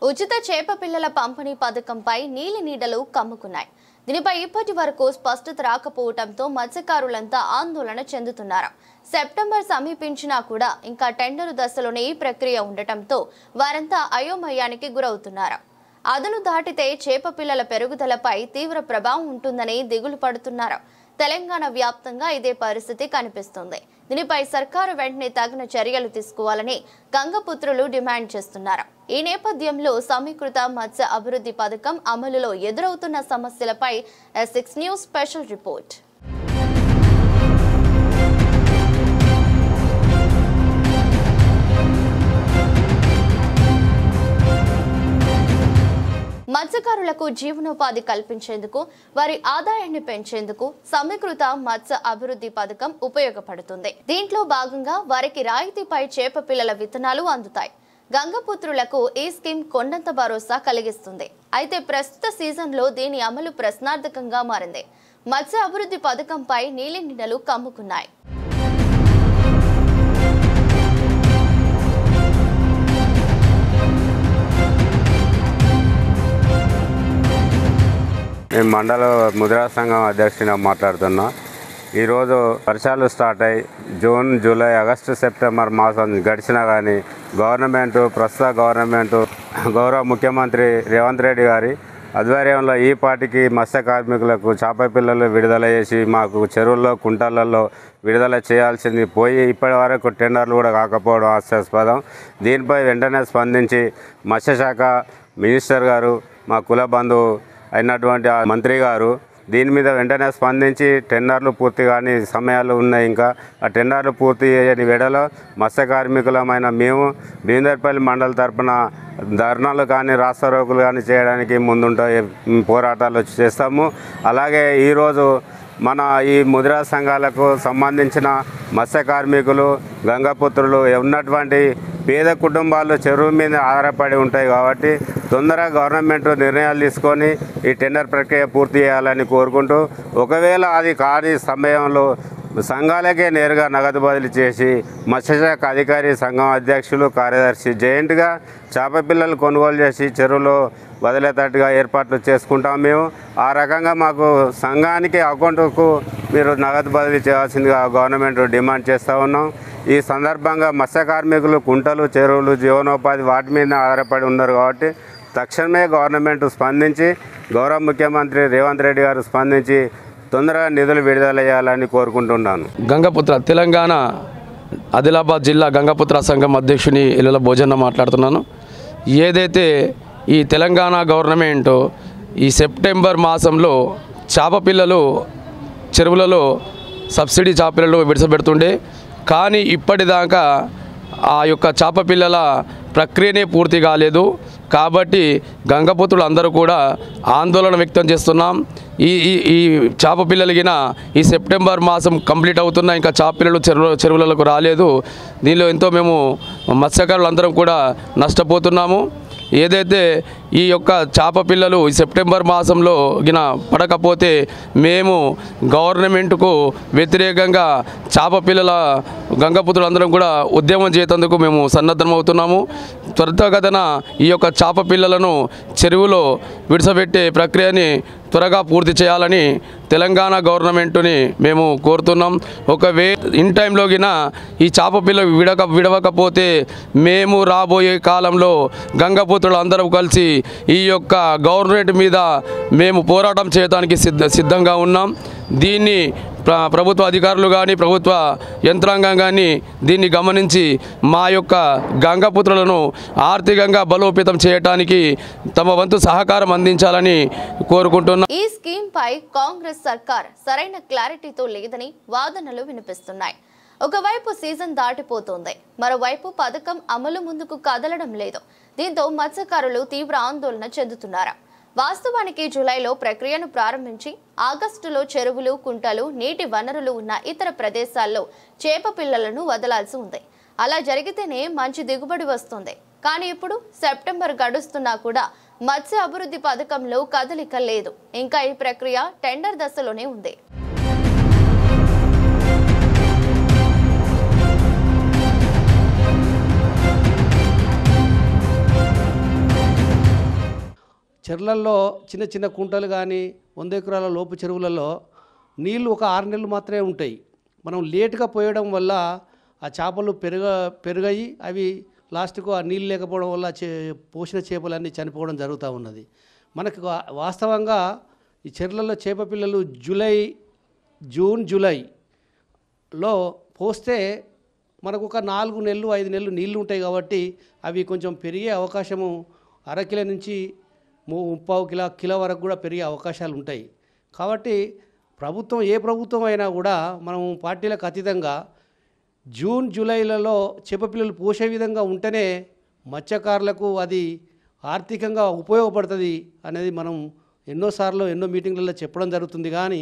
ఉచిత చేప పిల్లల పంపిణీ పథకంపై నీలి నీడలు కమ్ముకున్నాయి. దీనిపై ఇప్పటి వరకు స్పష్టత రాకపోవడంతో మత్స్యకారులంతా ఆందోళన చెందుతున్నారు. సెప్టెంబర్ సమీపించినా కూడా ఇంకా టెండరు దశలోనే ఈ ప్రక్రియ ఉండటంతో వారంతా అయోమయానికి గురవుతున్నారు. అదను దాటితే చేప పిల్లల పెరుగుదలపై తీవ్ర ప్రభావం ఉంటుందని దిగులు పడుతున్నారు. తెలంగాణ వ్యాప్తంగా ఇదే పరిస్థితి కనిపిస్తుంది. దీనిపై సర్కారు వెంటనే తగిన చర్యలు తీసుకోవాలని గంగపుత్రులు డిమాండ్ చేస్తున్నారు. ఈ నేపథ్యంలో సమీకృత మత్స్య అభివృద్ధి పథకం అమలులో ఎదురవుతున్న సమస్యలపై S6 న్యూస్ స్పెషల్ రిపోర్ట్. మత్స్యకారులకు జీవనోపాధి కల్పించేందుకు, వారి ఆదాయాన్ని పెంచేందుకు సమీకృత మత్స్య అభివృద్ధి పథకం ఉపయోగపడుతుంది. దీంట్లో భాగంగా వారికి రాయితీపై చేప పిల్లల విత్తనాలు అందుతాయి. గంగపుత్రులకు ఈ స్కీమ్ కొండంత భరోసా కలిగిస్తుంది. అయితే ప్రస్తుత సీజన్లో దీని అమలు ప్రశ్నార్థకంగా మారింది. మత్స్య అభివృద్ధి పథకంపై నీలి నీడలు కమ్ముకున్నాయి. నేను మండల ముద్రా సంఘం అధ్యక్షునిగా మాట్లాడుతున్నా. ఈరోజు వర్షాలు స్టార్ట్ అయ్యి జూన్, జూలై, ఆగస్టు, సెప్టెంబర్ మాసం గడిచినా కానీ ప్రస్తుత గవర్నమెంటు గౌరవ ముఖ్యమంత్రి రేవంత్ రెడ్డి గారి ఆధ్వర్యంలో ఈ పాటికి మత్స్య కార్మికులకు చేప పిల్లలు విడుదల చేసి మాకు చెరువుల్లో, కుంటలలో విడుదల చేయాల్సింది పోయి ఇప్పటి వరకు టెండర్లు కూడా కాకపోవడం హాస్యాస్పదం. దీనిపై వెంటనే స్పందించి మత్స్యశాఖ మినిస్టర్ గారు, మా కుల బంధువు అయినటువంటి మంత్రి గారు దీని మీద వెంటనే స్పందించి టెండర్లు పూర్తి కాని సమయాలు ఉన్నాయి. ఇంకా ఆ టెండర్లు పూర్తి చేయని వేళలో మత్స్య కార్మికులమైన మేము భీమదేవరపల్లి మండల తరపున ధర్నాలు కానీ, రాస్తారోకులు కానీ చేయడానికి ముందుంటాయి, పోరాటాలు చేస్తాము. అలాగే ఈరోజు మన ఈ ముద్రా సంఘాలకు సంబంధించిన మత్స్య కార్మికులు, గంగపుత్రులు ఉన్నటువంటి పేద కుటుంబాలు చెరువు మీద ఆధారపడి ఉంటాయి కాబట్టి తొందరగా గవర్నమెంట్ నిర్ణయాలు తీసుకొని ఈ టెండర్ ప్రక్రియ పూర్తి చేయాలని కోరుకుంటూ, ఒకవేళ అది కాని సమయంలో సంఘాలకే నేరుగా నగదు బదిలీ చేసి మత్స్యశాఖ అధికారి, సంఘం అధ్యక్షులు, కార్యదర్శి జాయింట్గా చేప పిల్లలు కొనుగోలు చేసి చెరువులో వదిలేటట్టుగా ఏర్పాట్లు చేసుకుంటాం. మేము ఆ రకంగా మాకు సంఘానికి అకౌంట్కు మీరు నగదు బదిలీ చేయాల్సిందిగా గవర్నమెంట్ డిమాండ్ చేస్తూ ఉన్నాం. ఈ సందర్భంగా మత్స్య కార్మికులు కుంటలు, చెరువులు, జీవనోపాధి వాటి మీద ఆధారపడి ఉన్నారు కాబట్టి తక్షణమే గవర్నమెంట్ స్పందించి, గౌరవ ముఖ్యమంత్రి రేవంత్ రెడ్డి గారు స్పందించి తొందరగా నిధులు విడుదల చేయాలని కోరుకుంటున్నాను. గంగపుత్ర తెలంగాణ ఆదిలాబాద్ జిల్లా గంగపుత్ర సంఘం అధ్యక్షుని ఇళ్ళ భోజన మాట్లాడుతున్నాను. ఏదైతే ఈ తెలంగాణ గవర్నమెంట్ ఈ సెప్టెంబర్ మాసంలో చేప పిల్లలు చెరువులలో సబ్సిడీ చేప పిల్లలు విడిచిపెడుతుండే, కానీ ఇప్పటిదాకా ఆ యొక్క చేప పిల్లల ప్రక్రియనే పూర్తి కాలేదు. కాబట్టి గంగపుత్రులు అందరూ కూడా ఆందోళన వ్యక్తం చేస్తున్నాం. ఈ చేప పిల్లలకిన ఈ సెప్టెంబర్ మాసం కంప్లీట్ అవుతున్నా ఇంకా చేప పిల్లలు చెరువులకు రాలేదు. దీనిలో ఎంతో మేము మత్స్యకారులు అందరం కూడా నష్టపోతున్నాము. ఏదైతే ఈ యొక్క చేప పిల్లలు ఈ సెప్టెంబర్ మాసంలో గిన పడకపోతే మేము గవర్నమెంట్కు వ్యతిరేకంగా చేప పిల్లల గంగపుత్రులందరం కూడా ఉద్యమం చేసేందుకు మేము సన్నద్ధమవుతున్నాము. త్వరితగతిన ఈ యొక్క చేప పిల్లలను చెరువులో విడిచిపెట్టే ప్రక్రియని త్వరగా పూర్తి చేయాలని తెలంగాణ గవర్నమెంట్ని మేము కోరుతున్నాం. ఇన్ టైంలో గిన ఈ చేప పిల్లలు విడవకపోతే మేము రాబోయే కాలంలో గంగపుత్రులు అందరూ కలిసి ఈ యొక్క గవర్నమెంట్ మీద మేము పోరాటం చేయడానికి సిద్ధంగా ఉన్నాం. దీన్ని ప్రభుత్వ అధికారులు కానీ, ప్రభుత్వ యంత్రాంగం కానీ దీన్ని గమనించి మా యొక్క గంగపుత్రులను ఆర్థికంగా బలోపేతం చేయడానికి తమ వంతు సహకారం అందించాలని కోరుకుంటున్నాం. ఈ స్కీమ్ పై కాంగ్రెస్ సర్కార్ సరైన క్లారిటీతో లేదని వాదనలు వినిపిస్తున్నాయి. ఒకవైపు సీజన్ దాటిపోతోంది, మరోవైపు పథకం అమలు ముందుకు కదలడం లేదు. దీంతో మత్స్యకారులు తీవ్ర ఆందోళన చెందుతున్నారు. వాస్తవానికి జూలైలో ప్రక్రియను ప్రారంభించి ఆగస్టులో చెరువులు, కుంటలు, నీటి వనరులు ఉన్న ఇతర ప్రదేశాల్లో చేప పిల్లలను వదలాల్సి ఉంది. అలా జరిగితేనే మంచి దిగుబడి వస్తుంది. కానీ ఇప్పుడు సెప్టెంబర్ గడుస్తున్నా కూడా మత్స్య అభివృద్ధి పథకంలో కదలిక లేదు. ఇంకా ఈ ప్రక్రియ టెండర్ దశలోనే ఉంది. చెర్లల్లో చిన్న చిన్న కుంటలు కానీ 100 ఎకరాల లోపు చెరువులలో నీళ్లు ఒక 6 నెలలు మాత్రమే ఉంటాయి. మనం లేటుగా పోయడం వల్ల ఆ చేపలు పెరుగాయి అవి లాస్ట్కు ఆ నీళ్ళు లేకపోవడం వల్ల పోసిన చేపలన్నీ చనిపోవడం జరుగుతూ ఉన్నది. మనకు వాస్తవంగా ఈ చెర్లలో చేప పిల్లలు జూన్ జూలైలో పోస్తే మనకు ఒక 4 నెలలు 5 నెలలు నీళ్లు ఉంటాయి కాబట్టి అవి కొంచెం పెరిగే అవకాశము 1/2 కిలో నుంచి 3/4 కిలో వరకు కూడా పెరిగే అవకాశాలు ఉంటాయి. కాబట్టి ఏ ప్రభుత్వం అయినా కూడా మనం పార్టీలకు అతీతంగా జూన్ జూలైలలో చేప పిల్లలు పోసే విధంగా ఉంటేనే మత్స్యకారులకు అది ఆర్థికంగా ఉపయోగపడుతుంది అనేది మనం ఎన్నోసార్లు ఎన్నో మీటింగ్లలో చెప్పడం జరుగుతుంది. కానీ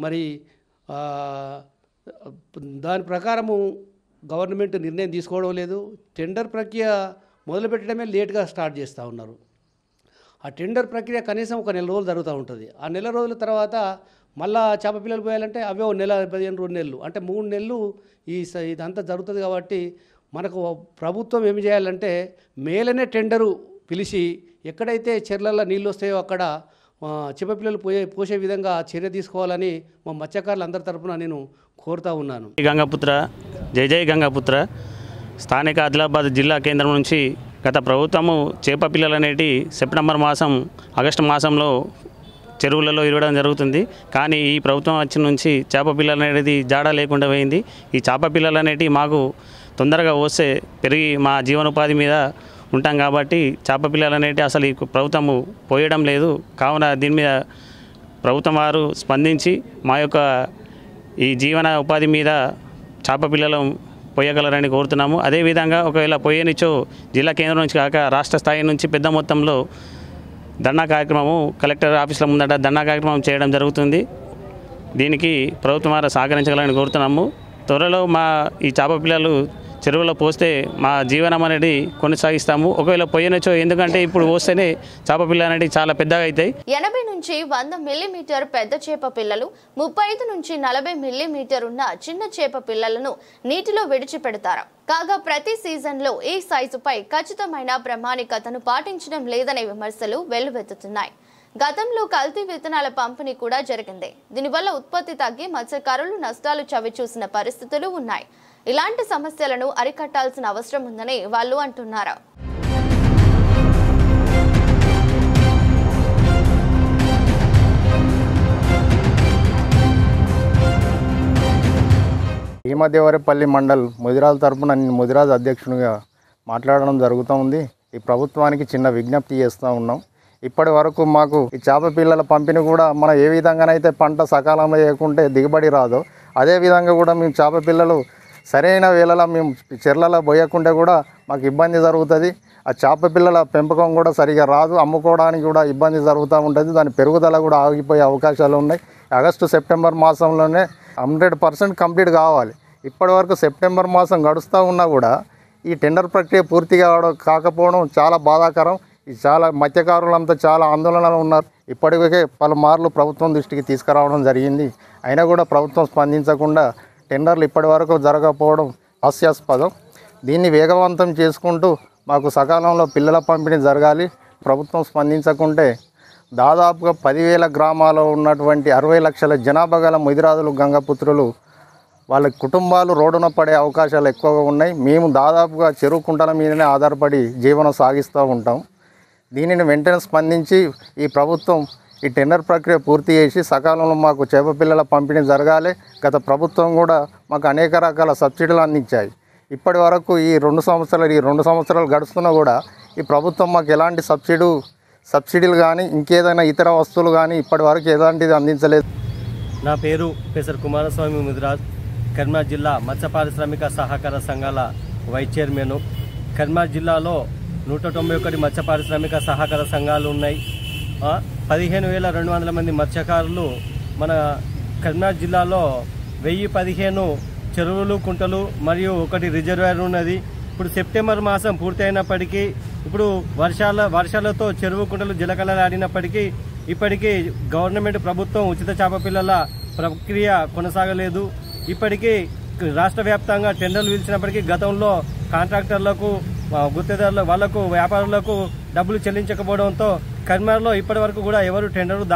మరి దాని ప్రకారము గవర్నమెంట్ నిర్ణయం తీసుకోవడం లేదు. టెండర్ ప్రక్రియ మొదలుపెట్టడమే లేట్గా స్టార్ట్ చేస్తూ ఉన్నారు. ఆ టెండర్ ప్రక్రియ కనీసం ఒక నెల రోజులు జరుగుతూ ఉంటుంది. ఆ నెల రోజుల తర్వాత మళ్ళా చేప పిల్లలు పోయాలంటే అవే నెల 15 నెలలు అంటే 3 నెలలు ఇదంతా జరుగుతుంది. కాబట్టి మనకు ప్రభుత్వం ఏమి చేయాలంటే మేలనే టెండరు పిలిచి ఎక్కడైతే చెర్లల్లో నీళ్ళు వస్తాయో అక్కడ చేప పిల్లలు పోసే విధంగా చర్య తీసుకోవాలని మా మత్స్యకారులు అందరి తరఫున నేను కోరుతా ఉన్నాను. గంగాపుత్ర జై గంగాపుత్ర స్థానిక ఆదిలాబాద్ జిల్లా కేంద్రం నుంచి గత ప్రభుత్వము చేప పిల్లలు అనేటి సెప్టెంబర్ మాసం ఆగస్టు మాసంలో చెరువులలో ఇరవడం జరుగుతుంది. కానీ ఈ ప్రభుత్వం వచ్చిన నుంచి చేప పిల్లలు అనేది జాడా లేకుండా పోయింది. ఈ చేప పిల్లలు అనేటివి మాకు తొందరగా వస్తే పెరిగి మా జీవనోపాధి మీద ఉంటాం కాబట్టి చేప పిల్లలు అనేటివి అసలు ఈ ప్రభుత్వము పోయడం లేదు. కావున దీని మీద ప్రభుత్వం వారు స్పందించి మా యొక్క ఈ జీవన ఉపాధి మీద చేప పిల్లలు పోయగలరని కోరుతున్నాము. అదేవిధంగా ఒకవేళ పోయేనిచో జిల్లా కేంద్రం నుంచి కాక రాష్ట్ర స్థాయి నుంచి పెద్ద మొత్తంలో ధర్నా కార్యక్రమము కలెక్టర్ ఆఫీసుల ముందట ధర్నా కార్యక్రమం చేయడం జరుగుతుంది. దీనికి ప్రభుత్వం వారు సహకరించగలని కోరుతున్నాము. త్వరలో మా ఈ చేప పిల్లలు చెరువులో పోస్తే మా జీవనం అనేది కొనసాగిస్తాము. ఒకవేళ పోయినచో ఎందుకంటే ఇప్పుడు పోస్తేనే చేప పిల్ల అనేది చాలా పెద్దగా అవుతాయి. 80 నుంచి 100 మిల్లీమీటర్ పెద్ద చేప పిల్లలు, 35 నుంచి 40 మిల్లీమీటర్ ఉన్న చిన్న చేప పిల్లలను నీటిలో విడిచిపెడతారు. కాగా ప్రతి సీజన్లో ఈ సైజుపై ఖచ్చితమైన ప్రామాణికతను పాటించడం లేదనే విమర్శలు వెల్లువెత్తుతున్నాయి. గతంలో కల్తీ విత్తనాల పంపిణీ కూడా జరిగింది. దీనివల్ల ఉత్పత్తి తగ్గి మత్స్యకారులు నష్టాలు చవిచూసిన పరిస్థితులు ఉన్నాయి. ఇలాంటి సమస్యలను అరికట్టాల్సిన అవసరం ఉందని వాళ్ళు అంటున్నారు. భీమదేవరపల్లి మండల్ ముదిరాజ్ తరపున నేను ముదిరాజ్ అధ్యక్షునిగా మాట్లాడడం జరుగుతూ ఉంది. ఈ ప్రభుత్వానికి చిన్న విజ్ఞప్తి చేస్తూ ఉన్నాం. ఇప్పటి వరకు మాకు ఈ చేప పిల్లల పంపిణీ కూడా మనం ఏ విధంగానైతే పంట సకాలంలో వేయకుంటే దిగుబడి రాదో అదేవిధంగా కూడా మేము చేప పిల్లలు సరైన వేళలో మేము చెర్లలో పోయకుంటే కూడా మాకు ఇబ్బంది జరుగుతుంది. ఆ చేప పిల్లల పెంపకం కూడా సరిగా రాదు, అమ్ముకోవడానికి కూడా ఇబ్బంది జరుగుతూ ఉంటుంది. దాని పెరుగుదల కూడా ఆగిపోయే అవకాశాలు ఉన్నాయి. ఆగస్టు సెప్టెంబర్ మాసంలోనే 100% కంప్లీట్ కావాలి. ఇప్పటి వరకు సెప్టెంబర్ మాసం గడుస్తూ ఉన్నా కూడా ఈ టెండర్ ప్రక్రియ పూర్తిగా కాకపోవడం చాలా బాధాకరం. చాలా మత్స్యకారులంతా చాలా ఆందోళనలో ఉన్నారు. ఇప్పటికే పలుమార్లు ప్రభుత్వం దృష్టికి తీసుకురావడం జరిగింది. అయినా కూడా ప్రభుత్వం స్పందించకుండా టెండర్లు ఇప్పటి వరకు జరగకపోవడం హాస్యాస్పదం. దీన్ని వేగవంతం చేసుకుంటూ మాకు సకాలంలో పిల్లల పంపిణీ జరగాలి. ప్రభుత్వం స్పందించకుంటే దాదాపుగా 10,000 గ్రామాల్లో ఉన్నటువంటి 60 లక్షల జనాభా గల ముదిరాజులు గంగపుత్రులు వాళ్ళ కుటుంబాలు రోడ్డున పడే అవకాశాలు ఎక్కువగా ఉన్నాయి. మేము దాదాపుగా చెరువు కుంటల మీదనే ఆధారపడి జీవనం సాగిస్తూ ఉంటాం. దీనిని వెంటనే స్పందించి ఈ ప్రభుత్వం ఈ టెండర్ ప్రక్రియ పూర్తి చేసి సకాలంలో మాకు చేప పిల్లల పంపిణీ జరగాలి. గత ప్రభుత్వం కూడా మాకు అనేక రకాల సబ్సిడీలు అందించాయి. ఇప్పటి వరకు ఈ 2 సంవత్సరాలు గడుస్తున్నా కూడా ఈ ప్రభుత్వం మాకు ఎలాంటి సబ్సిడీలు కానీ ఇంకేదైనా ఇతర వస్తువులు కానీ ఇప్పటి వరకు ఎలాంటిది అందించలేదు. నా పేరు పెసర్ కుమారస్వామి ముదిరాజ్, కరీంనగర్ జిల్లా మత్స్య పారిశ్రామిక సహకార సంఘాల వైస్ చైర్మన్. కరీంనగర్ జిల్లాలో 191 మత్స్య పారిశ్రామిక సహకార సంఘాలు ఉన్నాయి. 15,200 మంది మత్స్యకారులు మన కరీంనగర్ జిల్లాలో 1015 చెరువులు, కుంటలు మరియు 1 రిజర్వాయర్ ఉన్నది. ఇప్పుడు సెప్టెంబర్ మాసం పూర్తి అయినప్పటికీ ఇప్పుడు వర్షాలతో చెరువు కుంటలు జలకళలాడినప్పటికీ ఇప్పటికీ గవర్నమెంట్ ప్రభుత్వం ఉచిత చేప పిల్లల ప్రక్రియ కొనసాగలేదు. ఇప్పటికీ రాష్ట్ర వ్యాప్తంగా టెండర్లు పిలిచినప్పటికీ గతంలో కాంట్రాక్టర్లకు, గుత్తేదారులకు, వాళ్లకు వ్యాపారులకు డబ్బులు చెల్లించకపోవడంతో కరీంనగర్లో ఇప్పటి వరకు కూడా ఎవరు టెండర్లు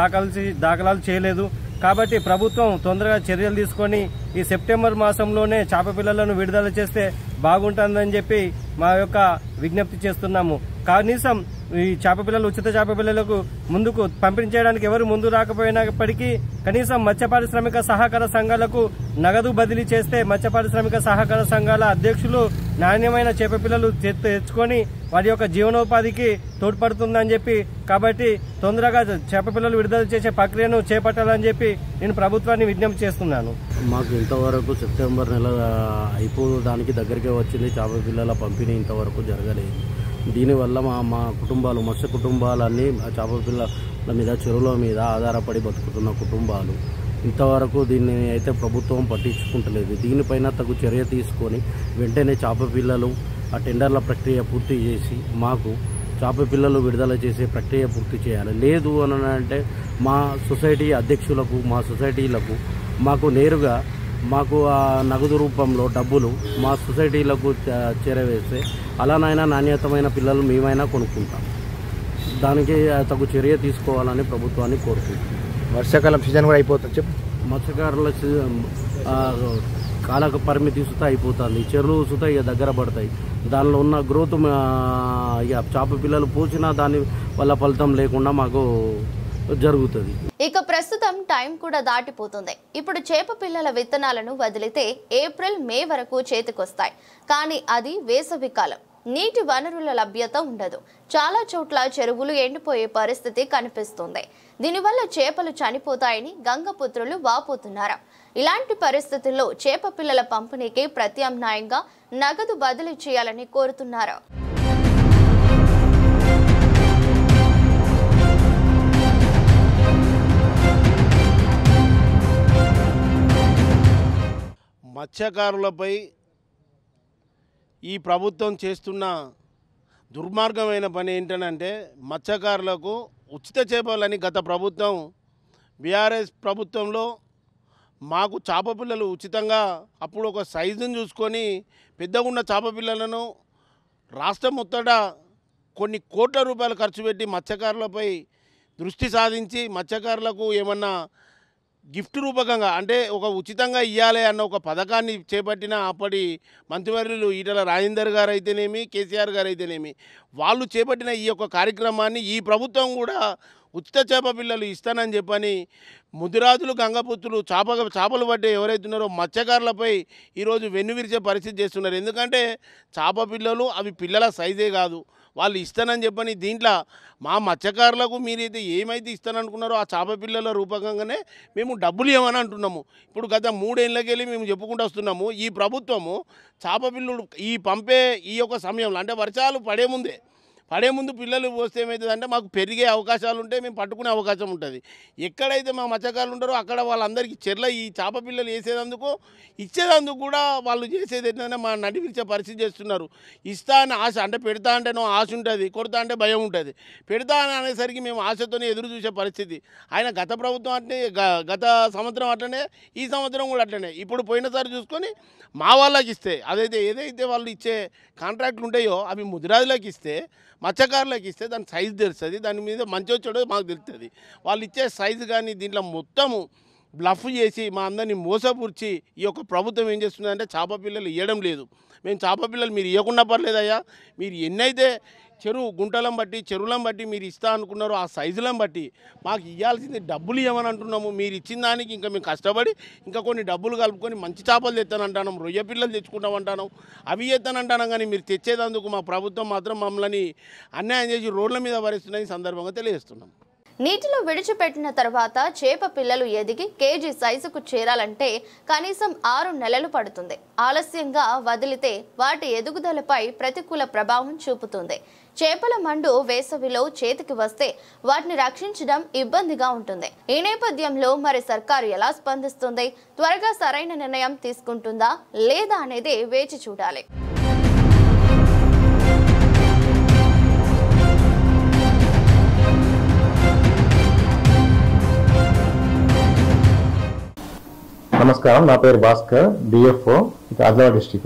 దాఖలాలు చేయలేదు. కాబట్టి ప్రభుత్వం తొందరగా చర్యలు తీసుకొని ఈ సెప్టెంబర్ మాసంలోనే చేప పిల్లలను విడుదల చేస్తే బాగుంటుందని చెప్పి మా యొక్క విజ్ఞప్తి చేస్తున్నాము. కనీసం ఈ చేప పిల్లలు ఉచిత చేప పిల్లలకు ముందుకు పంపిణీ చేయడానికి ఎవరు ముందు రాకపోయినప్పటికీ కనీసం మత్స్య పారిశ్రామిక సహకార సంఘాలకు నగదు బదిలీ చేస్తే మత్స్య పారిశ్రామిక సహకార సంఘాల అధ్యక్షులు నాణ్యమైన చేప పిల్లలు తెచ్చుకొని వారి యొక్క జీవనోపాధికి తోడ్పడుతుందని చెప్పి, కాబట్టి తొందరగా చేప పిల్లలు విడుదల చేసే ప్రక్రియను చేపట్టాలని చెప్పి నేను ప్రభుత్వాన్ని విజ్ఞప్తి చేస్తున్నాను. మాకు ఇంతవరకు సెప్టెంబర్ నెల అయిపోవడానికి దగ్గరికి వచ్చింది. చేప పిల్లల పంపిణీ ఇంతవరకు జరగలేదు. దీనివల్ల మా కుటుంబాలు, మత్స్య కుటుంబాలన్నీ చేప పిల్లల మీద, చెరువుల మీద ఆధారపడి బతుకుతున్న కుటుంబాలు ఇంతవరకు దీన్ని అయితే ప్రభుత్వం పట్టించుకుంటలేదు. దీనిపైన తగు చర్య తీసుకొని వెంటనే చేప పిల్లలు ఆ టెండర్ల ప్రక్రియ పూర్తి చేసి మాకు చేప పిల్లలు విడుదల చేసే ప్రక్రియ పూర్తి చేయాలి. లేదు అని అంటే మా సొసైటీ అధ్యక్షులకు, మా సొసైటీలకు మాకు నేరుగా మాకు ఆ నగదు రూపంలో డబ్బులు మా సొసైటీలకు చేరవేస్తే అలానైనా నాణ్యతమైన పిల్లలు మేమైనా కొనుక్కుంటాం. దానికి తగు చర్య తీసుకోవాలని ప్రభుత్వాన్ని కోరుకుంటున్నాం. వర్షాకాలం సీజన్ కూడా అయిపోతుంది. చెప్పు. మత్స్యకారుల కాల పరిమితి సుతా అయిపోతుంది. చెరువులు సుతా ఇక దగ్గర పడతాయి. దానిలో ఉన్న గ్రోత్ ఇక చేప పిల్లలు పూసినా దాని వల్ల ఫలితం లేకుండా మాకు జరుగుతుంది. ఇక ప్రస్తుతం టైం కూడా దాటిపోతుంది. ఇప్పుడు చేప పిల్లల విత్తనాలను వదిలితే ఏప్రిల్, మే వరకు చేతికొస్తాయి. కానీ అది వేసవి కాలం. నీటి వనరుల లభ్యత ఉండదు. చాలా చోట్ల చెరువులు ఎండిపోయే పరిస్థితి కనిపిస్తుంది. దీనివల్ల చేపలు చనిపోతాయని గంగపుత్రులు వాపోతున్నారు. ఇలాంటి పరిస్థితుల్లో చేప పిల్లల పంపిణీకి ప్రత్యామ్నాయంగా నగదు బదిలీ చేయాలని కోరుతున్నారు. మత్స్యకారులపై ఈ ప్రభుత్వం చేస్తున్న దుర్మార్గమైన పని ఏంటంటే మత్స్యకారులకు ఉచిత చేపలని గత ప్రభుత్వం బీఆర్ఎస్ ప్రభుత్వంలో మాకు చేప పిల్లలు ఉచితంగా అప్పుడు ఒక సైజును చూసుకొని పెద్దగా ఉన్న చేప పిల్లలను రాష్ట్రం మొత్తట కొన్ని కోట్ల రూపాయలు ఖర్చు పెట్టి మత్స్యకారులపై దృష్టి సాధించి మత్స్యకారులకు ఏమన్నా గిఫ్ట్ రూపకంగా అంటే ఒక ఉచితంగా ఇవ్వాలి అన్న ఒక పథకాన్ని చేపట్టిన అప్పటి మంత్రివర్యులు ఈటల రాజేందర్ గారు అయితేనేమి, కేసీఆర్ గారు అయితేనేమి, వాళ్ళు చేపట్టిన ఈ యొక్క కార్యక్రమాన్ని ఈ ప్రభుత్వం కూడా ఉచిత చేప పిల్లలు ఇస్తానని చెప్పని ముదిరాజులు, గంగపుత్రులు చేపలు పట్టే ఎవరైతున్నారో మత్స్యకారులపై ఈరోజు వెన్నువిరిచే పరిస్థితి చేస్తున్నారు. ఎందుకంటే చేప పిల్లలు అవి పిల్లల సైజే కాదు, వాళ్ళు ఇస్తానని చెప్పని దీంట్లో మా మత్స్యకారులకు మీరైతే ఏమైతే ఇస్తాననుకున్నారో ఆ చేప పిల్లల రూపకంగానే మేము డబ్బులు ఇవ్వమని అంటున్నాము. ఇప్పుడు గత 3 ఏళ్ళకెళ్ళి మేము చెప్పుకుంటూ వస్తున్నాము. ఈ ప్రభుత్వము చేప పిల్లలు ఈ పంపే ఈ యొక్క సమయంలో అంటే వర్షాలు పడే ముందు పిల్లలు పోస్తే ఏమవుతుందంటే మాకు పెరిగే అవకాశాలు ఉంటాయి, మేము పట్టుకునే అవకాశం ఉంటుంది. ఎక్కడైతే మా మత్స్యకారులు ఉంటారో అక్కడ వాళ్ళందరికీ చెర్ల ఈ చేప పిల్లలు ఇచ్చేదందుకు కూడా వాళ్ళు చేసేది ఏంటంటే మా నడి విరిచే పరిస్థితి చేస్తున్నారు. ఇస్తా అని ఆశ అంటే పెడతా అంటే ఆశ ఉంటుంది, కొడతా అంటే భయం ఉంటుంది. పెడతా అని అనేసరికి మేము ఆశతోనే ఎదురు చూసే పరిస్థితి. ఆయన గత ప్రభుత్వం అట్లనే, గత సంవత్సరం అట్లనే, ఈ సంవత్సరం కూడా అట్లనే. ఇప్పుడు పోయినసారి చూసుకొని మా వాళ్ళకి ఇస్తే ఏదైతే వాళ్ళు ఇచ్చే కాంట్రాక్ట్లు ఉంటాయో అవి ముదిరాజులకు ఇస్తే, మత్స్యకారులకు ఇస్తే దాని సైజు తెలుస్తుంది, దాని మీద మంచి వచ్చాడో మాకు తెలుస్తుంది. వాళ్ళు ఇచ్చే సైజు కానీ దీంట్లో మొత్తము బ్లఫ్ చేసి మా అందరినీ మోసపూర్చి ఈ యొక్క ప్రభుత్వం ఏం చేస్తుందంటే చేప పిల్లలు ఇవ్వడం లేదు. మేము చేప పిల్లలు మీరు ఇవ్వకుండా పర్లేదయ్యా, మీరు ఎన్నైతే గుంటలను బట్టి చెరువులను బట్టి మీరు ఇస్తా అనుకున్నారో ఆ సైజులను బట్టి మాకు ఇవ్వాల్సింది డబ్బులు ఇవ్వమని అంటున్నాము. మీరు ఇచ్చిన దానికి ఇంకా మేము కష్టపడి ఇంకా కొన్ని డబ్బులు కలుపుకొని మంచి చేపలు తెస్తానంటాను, రొయ్య పిల్లలు తెచ్చుకుంటామంటాను, అవి తెస్తానంటాను. కానీ మీరు తెచ్చేదందుకు మా ప్రభుత్వం మాత్రం మమ్మల్ని అన్యాయం చేసి రోడ్ల మీద భరిస్తున్న ఈ సందర్భంగా తెలియజేస్తున్నాం. నీటిలో విడిచిపెట్టిన తర్వాత చేప పిల్లలు ఎదిగి కేజీ సైజుకు చేరాలంటే కనీసం 6 నెలలు పడుతుంది. ఆలస్యంగా వదిలితే వాటి ఎదుగుదలపై ప్రతికూల ప్రభావం చూపుతుంది. చేపల మండు వేసవిలో చేతికి వస్తే వాటిని రక్షించడం ఇబ్బందిగా ఉంటుంది. ఈ నేపథ్యంలో మరి సర్కారు ఎలా స్పందిస్తుంది? త్వరగా సరైన నిర్ణయం తీసుకుంటుందా లేదా అనేది వేచి చూడాలి. నమస్కారం, నా పేరు భాస్కర్, డిఎఫ్ఓ, ఆదిలాబాద్ డిస్టిక్.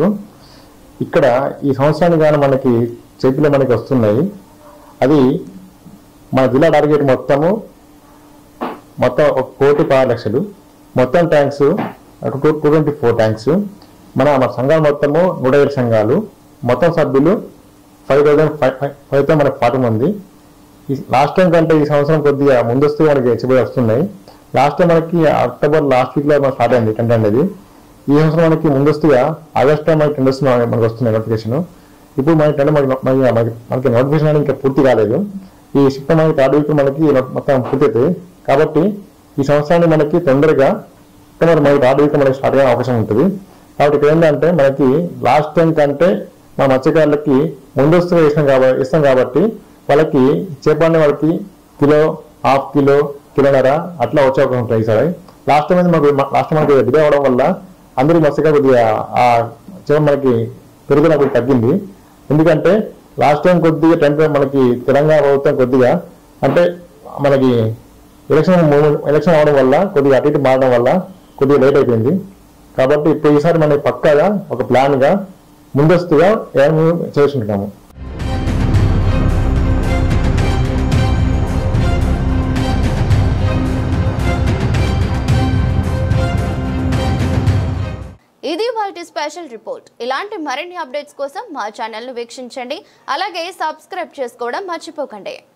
ఇక్కడ ఈ సంవత్సరానికి కానీ మనకి చేపలు వస్తున్నాయి. అది మన జిల్లా టార్గెట్ మొత్తం 1,16,00,000 మొత్తం ట్యాంక్స్ 224 ట్యాంక్స్. మన సంఘాలు మొత్తము 107 సంఘాలు, మొత్తం సభ్యులు 5,000 మనకు 40 మంది. ఈ లాస్ట్ టైం కంటే ఈ సంవత్సరం కొద్దిగా ముందస్తుగా మనకి హెచ్చబడి వస్తున్నాయి. లాస్ట్ టైం మనకి అక్టోబర్ లాస్ట్ వీక్లో స్టార్ట్ అయింది టెండర్ అనేది. ఈ సంవత్సరం మనకి ముందస్తుగా ఆగస్టులో మనకి టెండర్స్ మనకు వస్తున్నాయి నోటిఫికేషన్. ఇప్పుడు మనకి టెండర్ మనకి నోటిఫికేషన్ అనేది ఇంకా పూర్తి కాలేదు. ఈ సెప్టెంబర్ మనకి 3rd వీక్ మనకి మొత్తం పూర్తి అవుతుంది. కాబట్టి ఈ సంవత్సరాన్ని మనకి తొందరగా సెప్టెంబర్ మనకి 3rd వీక్ మనకి స్టార్ట్ అయ్యే అవకాశం ఉంటుంది. కాబట్టి ఇక్కడ ఏంటంటే మనకి లాస్ట్ టైం కంటే మా మత్స్యకారులకి ముందస్తుగా ఇస్తాం కాబట్టి వాళ్ళకి చేపలని వాళ్ళకి కిలో, హాఫ్ కిలో, కిలోన్నర అట్లా వచ్చే అవకాశం ఉంటుంది. ఈసారి లాస్ట్ టైం మనకి డిలే అవడం వల్ల అందరూ మత్స్యకారు కొద్దిగా ఆ చేప మనకి పెరుగుదల కొద్దిగా తగ్గింది. ఎందుకంటే లాస్ట్ టైం కొద్దిగా టెంపర్ మనకి తెలంగాణ ప్రభుత్వం కొద్దిగా అంటే మనకి ఎలక్షన్ అవడం వల్ల కొద్దిగా అటు ఇటు మారడం వల్ల కొద్దిగా లేట్ అయిపోయింది. కాబట్టి ఇప్పుడు ఈసారి మనకి పక్కాగా ఒక ప్లాన్గా ముందస్తుగా చేసుకుంటున్నాము. ఇది వాటి స్పెషల్ రిపోర్ట్. ఇలాంటి మరిన్ని అప్డేట్స్ కోసం మా ఛానల్ను వీక్షించండి. అలాగే సబ్స్క్రైబ్ చేసుకోవడం మర్చిపోకండి.